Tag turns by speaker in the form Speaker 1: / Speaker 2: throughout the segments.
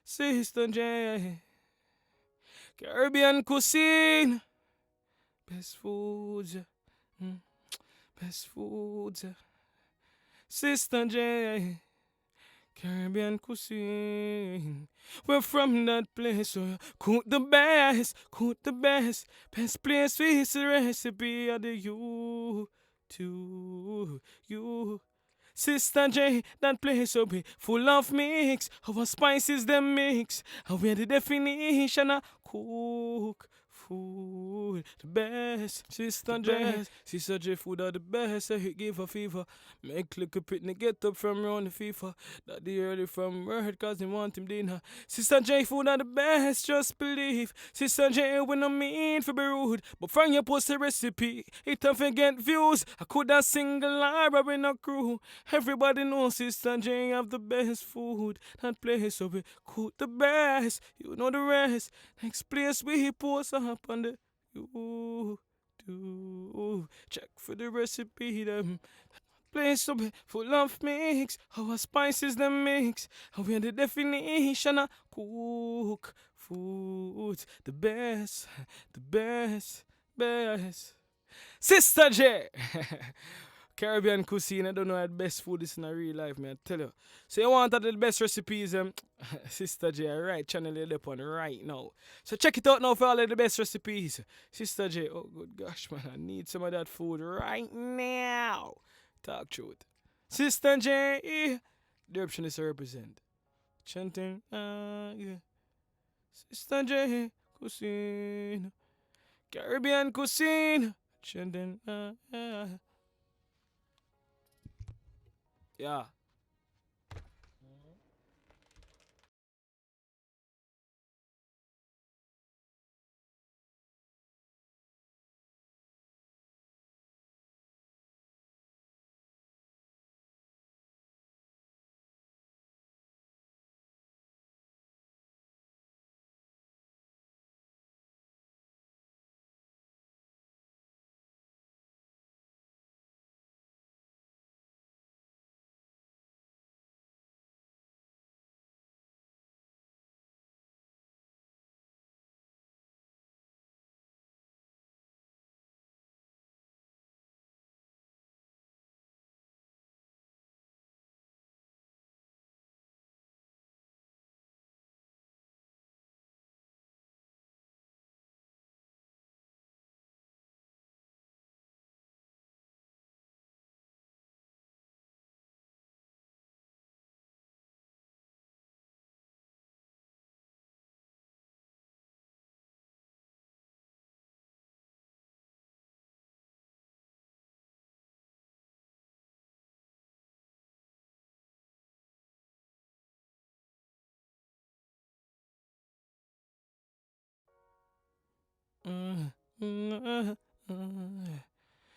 Speaker 1: Sister J, Caribbean Cuisine, best foods, best foods. Sister J, Caribbean Cuisine. We're from that place where cook the best, best place for his recipe of the you, to you. Sister J, that place will be full of mix. Our spices them mix. And we're the definition of cook food. The best. Sister J food are the best. Say it give a fever. Make little pitney get up from round the FIFA. Daddy early from work cause they want him dinner. Sister J food are the best, just believe. Sister J we no mean for be rude. But from your post a recipe, it don't forget views. I could have single line in a crew. Everybody knows Sister J have the best food. That place so we cook the best. You know the rest. Next place we post up on the you do. Check for the recipe them. Place to be full of mix. Our spices them mix. And we're the definition of cook food. The best, best. Sister J. Caribbean Cuisine, I don't know how the best food is in a real life, man. I tell you. So you want the best recipes, Sister J, right channel you're up on right now. So check it out now for all of the best recipes. Sister J, oh good gosh, man, I need some of that food right now. Talk truth. Sister J, the option is to represent. Chanting, yeah. Sister J, Cuisine. Caribbean Cuisine. Chanting, yeah. Yeah.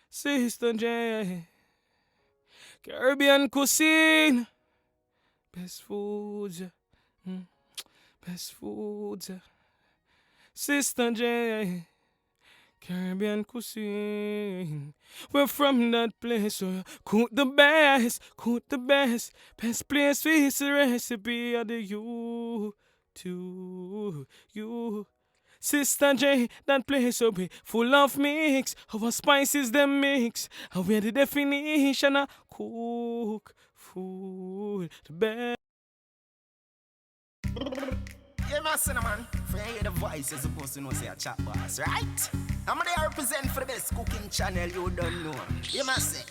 Speaker 1: Sister J, Caribbean Cuisine, best foods, best foods. Sister J, Caribbean Cuisine. We're from that place where cook the best, best place for his recipe of the you, to you. Sister J, that place will be full of mix. Our spices them mix. And we're the definition of cook food. The best.
Speaker 2: Yeah, my son, man. For you hear the voice, you're supposed to know say a chat boss, right? I'm gonna represent for the best cooking channel you don't know. You must say.